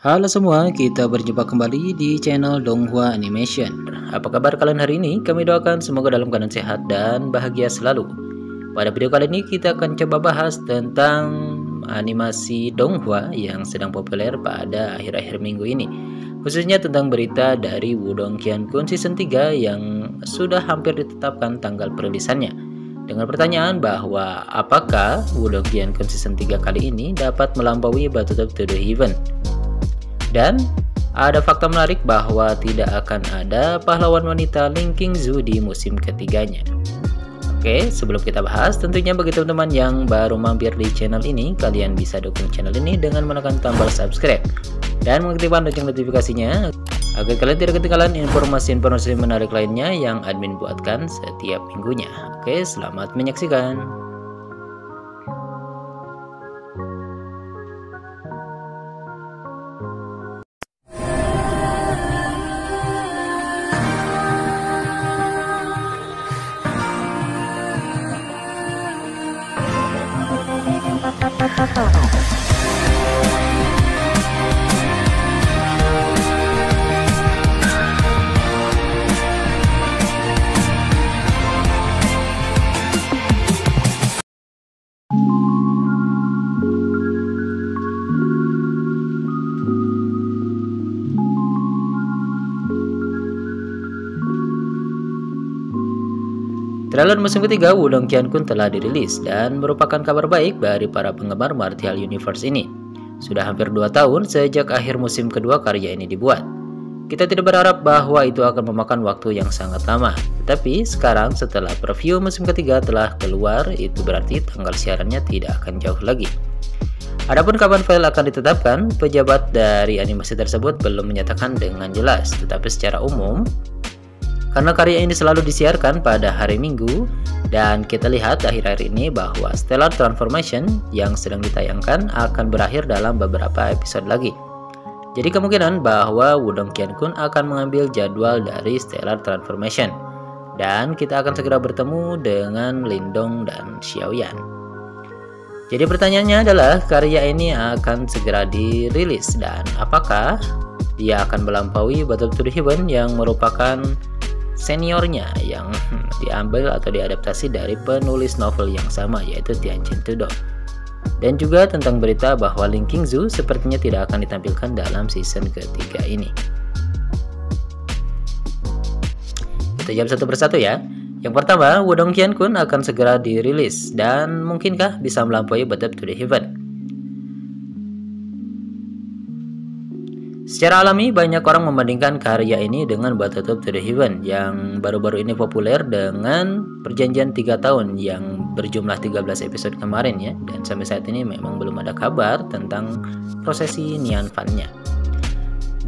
Halo semua, kita berjumpa kembali di channel Donghua Animation. Apa kabar kalian hari ini? Kami doakan semoga dalam keadaan sehat dan bahagia selalu. Pada video kali ini kita akan coba bahas tentang animasi Donghua yang sedang populer pada akhir-akhir minggu ini. Khususnya tentang berita dari Wudong Qiankun Season 3 yang sudah hampir ditetapkan tanggal perilisannya. Dengan pertanyaan bahwa apakah Wudong Qiankun Season 3 kali ini dapat melampaui Battle to the Heaven. Dan ada fakta menarik bahwa tidak akan ada pahlawan wanita Ling Qingzu di musim ketiganya. Oke, sebelum kita bahas, tentunya bagi teman-teman yang baru mampir di channel ini, kalian bisa dukung channel ini dengan menekan tombol subscribe dan mengaktifkan lonceng notifikasinya agar kalian tidak ketinggalan informasi-informasi menarik lainnya yang admin buatkan setiap minggunya. Oke, selamat menyaksikan. Trailer musim ketiga Wudong Qiankun telah dirilis dan merupakan kabar baik bagi para penggemar Martial Universe ini. Sudah hampir 2 tahun sejak akhir musim kedua karya ini dibuat. Kita tidak berharap bahwa itu akan memakan waktu yang sangat lama. Tetapi sekarang setelah preview musim ketiga telah keluar, itu berarti tanggal siarannya tidak akan jauh lagi. Adapun kapan file akan ditetapkan, pejabat dari animasi tersebut belum menyatakan dengan jelas. Tetapi secara umum, karena karya ini selalu disiarkan pada hari Minggu, dan kita lihat akhir-akhir ini bahwa Stellar Transformation yang sedang ditayangkan akan berakhir dalam beberapa episode lagi. Jadi kemungkinan bahwa Wudong Qiankun akan mengambil jadwal dari Stellar Transformation, dan kita akan segera bertemu dengan Lindong dan Xiaoyan. Jadi pertanyaannya adalah karya ini akan segera dirilis, dan apakah dia akan melampaui Battle to the Heaven yang merupakan seniornya yang diambil atau diadaptasi dari penulis novel yang sama, yaitu Tianjin Tudong. Dan juga tentang berita bahwa Ling Qingzu sepertinya tidak akan ditampilkan dalam season ketiga ini. Kita jawab satu persatu ya. Yang pertama, Wudong Qiankun akan segera dirilis dan mungkinkah bisa melampaui Battle to the Heaven. Secara alami, banyak orang membandingkan karya ini dengan Battle to the Heaven yang baru-baru ini populer dengan perjanjian 3 tahun yang berjumlah 13 episode kemarin ya. Dan sampai saat ini memang belum ada kabar tentang prosesi Nianfan-nya.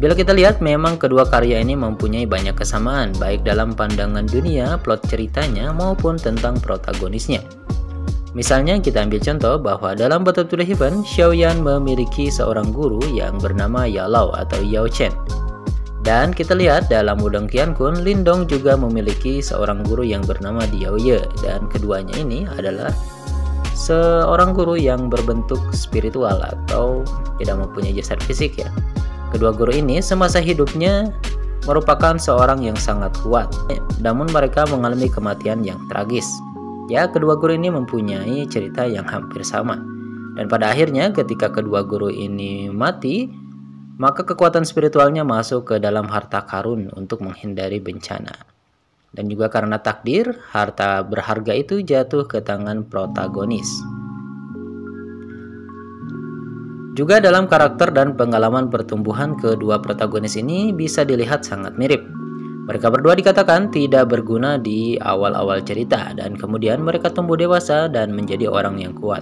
Bila kita lihat, memang kedua karya ini mempunyai banyak kesamaan, baik dalam pandangan dunia, plot ceritanya, maupun tentang protagonisnya. Misalnya kita ambil contoh bahwa dalam Battle to the Heaven, Xiaoyan memiliki seorang guru yang bernama Yalao atau Yao Chen. Dan kita lihat dalam Wudong Qiankun, Lindong juga memiliki seorang guru yang bernama Diao Ye. Dan keduanya ini adalah seorang guru yang berbentuk spiritual atau tidak mempunyai jasad fisik ya. Kedua guru ini semasa hidupnya merupakan seorang yang sangat kuat, namun mereka mengalami kematian yang tragis. Ya, kedua guru ini mempunyai cerita yang hampir sama. Dan pada akhirnya ketika kedua guru ini mati, maka kekuatan spiritualnya masuk ke dalam harta karun untuk menghindari bencana. Dan juga karena takdir, harta berharga itu jatuh ke tangan protagonis. Juga dalam karakter dan pengalaman pertumbuhan kedua protagonis ini bisa dilihat sangat mirip. Mereka berdua dikatakan tidak berguna di awal-awal cerita dan kemudian mereka tumbuh dewasa dan menjadi orang yang kuat.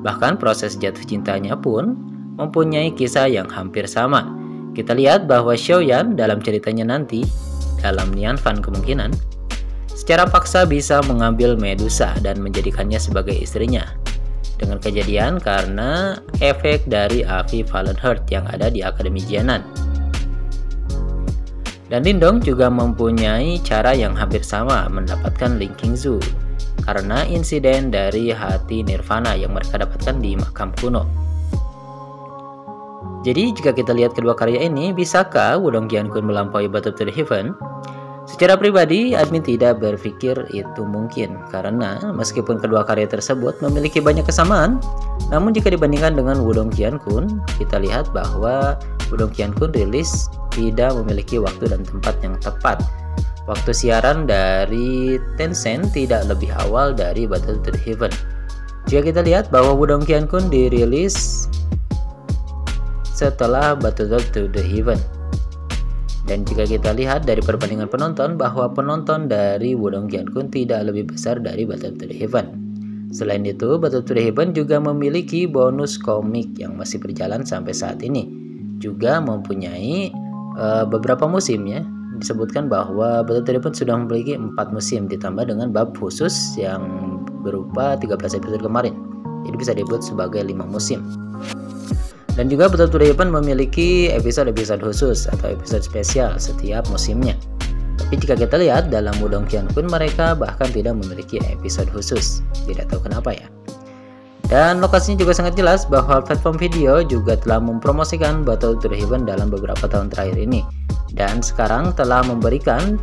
Bahkan proses jatuh cintanya pun mempunyai kisah yang hampir sama. Kita lihat bahwa Xiaoyan dalam ceritanya nanti, dalam Nianfan kemungkinan, secara paksa bisa mengambil Medusa dan menjadikannya sebagai istrinya. Dengan kejadian karena efek dari api Fallen Heart yang ada di Akademi Jianan. Dan Lindong juga mempunyai cara yang hampir sama mendapatkan Ling Qingzu karena insiden dari hati Nirvana yang mereka dapatkan di makam kuno. Jadi jika kita lihat kedua karya ini, bisakah Wudong Qiankun melampaui Battle to the Heaven? Secara pribadi, admin tidak berpikir itu mungkin, karena meskipun kedua karya tersebut memiliki banyak kesamaan, namun jika dibandingkan dengan Wudong Qiankun, kita lihat bahwa Wudong Qiankun rilis tidak memiliki waktu dan tempat yang tepat. Waktu siaran dari Tencent tidak lebih awal dari Battle to the Heaven. Jika kita lihat bahwa Wudong Qiankun dirilis setelah Battle to the Heaven. Dan jika kita lihat dari perbandingan penonton, bahwa penonton dari Wudong Qiankun tidak lebih besar dari Battle to the Heaven. Selain itu, Battle to the Heaven juga memiliki bonus komik yang masih berjalan sampai saat ini. Juga mempunyai beberapa musim ya. Disebutkan bahwa Battle to the Heaven sudah memiliki 4 musim ditambah dengan bab khusus yang berupa 13 episode kemarin. Jadi bisa disebut sebagai 5 musim. Dan juga Battle to the Heaven memiliki episode-episode khusus atau episode spesial setiap musimnya. Tapi jika kita lihat dalam Wudong Qiankun, mereka bahkan tidak memiliki episode khusus. Tidak tahu kenapa ya. Dan lokasinya juga sangat jelas bahwa platform video juga telah mempromosikan Battle to the Heaven dalam beberapa tahun terakhir ini. Dan sekarang telah memberikan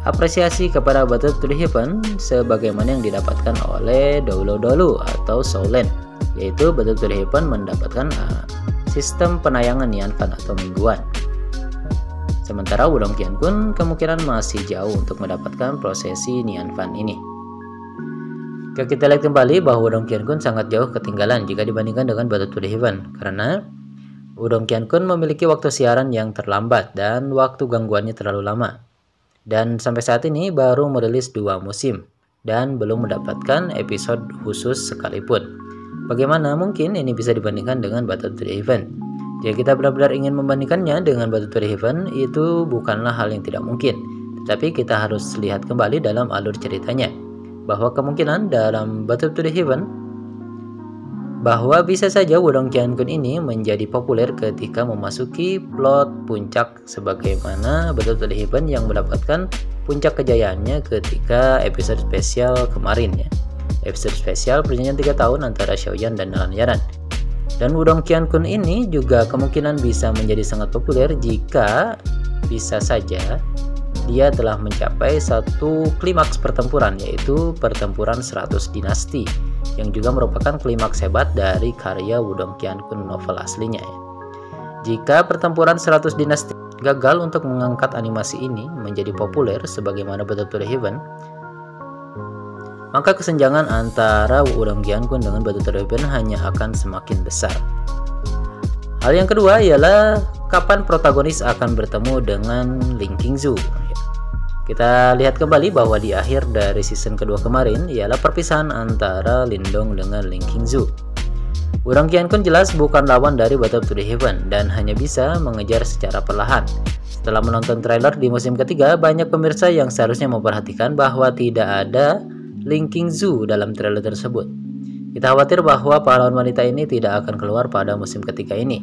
apresiasi kepada Battle to the Heaven sebagaimana yang didapatkan oleh Dolu atau Shoulen. Yaitu Battle to the Heaven mendapatkan sistem penayangan Nianfan atau mingguan. Sementara Wudong Qiankun kemungkinan masih jauh untuk mendapatkan prosesi Nianfan ini. Jika kita lihat kembali bahwa Wudong Qiankun sangat jauh ketinggalan jika dibandingkan dengan Battle to the Heaven, karena Wudong Qiankun memiliki waktu siaran yang terlambat dan waktu gangguannya terlalu lama. Dan sampai saat ini baru merilis 2 musim dan belum mendapatkan episode khusus sekalipun. Bagaimana mungkin ini bisa dibandingkan dengan Battle to the Heaven? Jika kita benar-benar ingin membandingkannya dengan Battle to the Heaven, itu bukanlah hal yang tidak mungkin. Tetapi kita harus lihat kembali dalam alur ceritanya. Bahwa kemungkinan dalam Battle to the Heaven, bahwa bisa saja Wudong Qiankun ini menjadi populer ketika memasuki plot puncak sebagaimana Battle to the Heaven yang mendapatkan puncak kejayaannya ketika episode spesial kemarin ya. Episode spesial perjanjian 3 tahun antara Xiaoyan dan Nalan Yaran. Dan Wudong Qiankun ini juga kemungkinan bisa menjadi sangat populer jika bisa saja dia telah mencapai satu klimaks pertempuran, yaitu pertempuran 100 dinasti, yang juga merupakan klimaks hebat dari karya Wudong Qiankun novel aslinya ya. Jika pertempuran 100 dinasti gagal untuk mengangkat animasi ini menjadi populer sebagaimana Battle to the Heaven, maka kesenjangan antara Wudong Qiankun dengan Battle to the Heaven hanya akan semakin besar. Hal yang kedua ialah kapan protagonis akan bertemu dengan Ling Qingzu. Kita lihat kembali bahwa di akhir dari season kedua kemarin ialah perpisahan antara Lindong dengan Ling Qingzu. Wudong Qiankun jelas bukan lawan dari Battle to the Heaven dan hanya bisa mengejar secara perlahan. Setelah menonton trailer di musim ketiga, banyak pemirsa yang seharusnya memperhatikan bahwa tidak ada Ling Qingzu dalam trailer tersebut. Kita khawatir bahwa pahlawan wanita ini tidak akan keluar pada musim ketiga ini.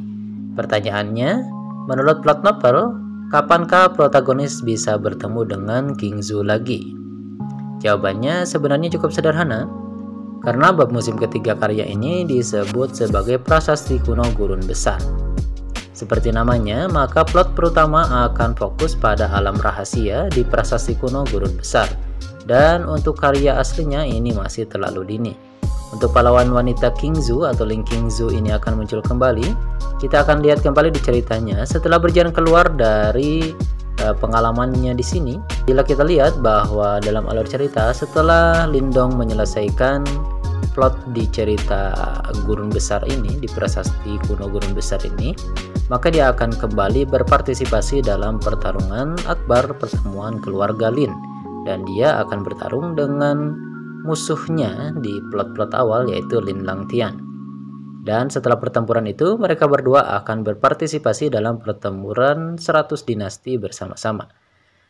Pertanyaannya, menurut plot novel, kapankah protagonis bisa bertemu dengan Qingzu lagi? Jawabannya sebenarnya cukup sederhana, karena bab musim ketiga karya ini disebut sebagai prasasti kuno gurun besar. Seperti namanya, maka plot pertama akan fokus pada alam rahasia di prasasti kuno gurun besar. Dan untuk karya aslinya ini masih terlalu dini. Untuk pahlawan wanita Qingzu atau Ling Qingzu ini akan muncul kembali. Kita akan lihat kembali di ceritanya setelah berjalan keluar dari pengalamannya di sini. Bila kita lihat bahwa dalam alur cerita setelah Lindong menyelesaikan plot di cerita gurun besar ini, di prasasti kuno gurun besar ini, maka dia akan kembali berpartisipasi dalam pertarungan akbar pertemuan keluarga Lin. Dan dia akan bertarung dengan musuhnya di plot-plot awal yaitu Lin Langtian. Dan setelah pertempuran itu mereka berdua akan berpartisipasi dalam pertempuran 100 dinasti bersama-sama.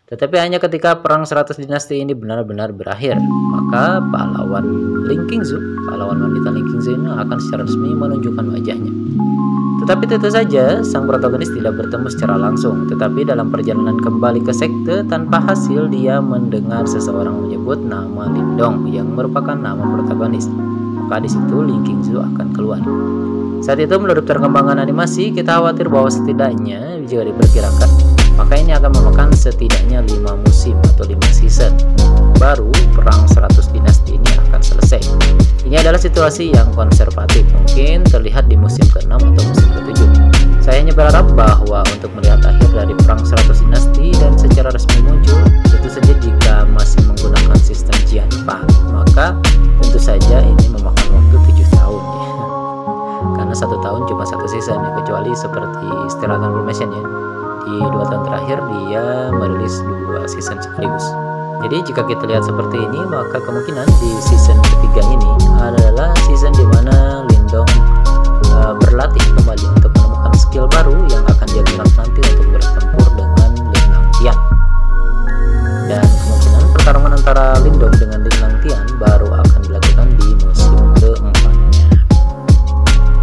Tetapi hanya ketika perang 100 dinasti ini benar-benar berakhir, maka pahlawan Ling Qingzu, pahlawan wanita Ling Qingzu ini akan secara resmi menunjukkan wajahnya. Tetapi tentu saja sang protagonis tidak bertemu secara langsung, tetapi dalam perjalanan kembali ke sekte tanpa hasil dia mendengar seseorang menyebut nama Lindong yang merupakan nama protagonis. maka di situ Lee King Soo akan keluar. Saat itu menurut perkembangan animasi, kita khawatir bahwa setidaknya jika diperkirakan, maka ini akan memakan setidaknya 5 musim atau 5 season. Baru perang 100 dinasti ini akan selesai. Ini adalah situasi yang konservatif, mungkin terlihat di musim ke-6 atau musim ke-7. Saya hanya berharap bahwa untuk melihat akhir dari perang 100 dinasti dan secara resmi muncul, tentu saja jika masih menggunakan sistem Jianfan, maka tentu saja ini memakan waktu 7 tahun ya. Karena 1 tahun cuma 1 season ya, kecuali seperti Stellar Animation ya. Di 2 tahun terakhir dia merilis 2 season sekaligus. Jadi jika kita lihat seperti ini, maka kemungkinan di season ketiga ini adalah season dimana Lindong berlatih kembali untuk menemukan skill baru yang akan dia gunakan nanti untuk bertempur dengan Lin Langtian. Dan kemungkinan pertarungan antara Lindong dengan Lin Langtian baru akan dilakukan di musim ke-4-nya.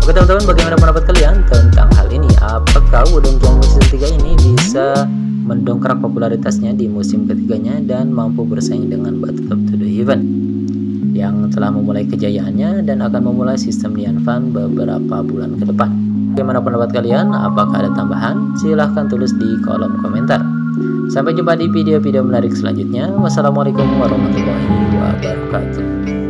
Oke teman-teman, bagaimana pendapat kalian tentang hal ini? Apakah Wudong Jiangmu season 3 ini bisa mendongkrak popularitasnya di musim ketiganya dan mampu bersaing dengan Battle of the Heaven yang telah memulai kejayaannya dan akan memulai sistem Nianfan beberapa bulan ke depan? Bagaimana pendapat kalian? Apakah ada tambahan? Silahkan tulis di kolom komentar. Sampai jumpa di video-video menarik selanjutnya. Wassalamualaikum warahmatullahi wabarakatuh.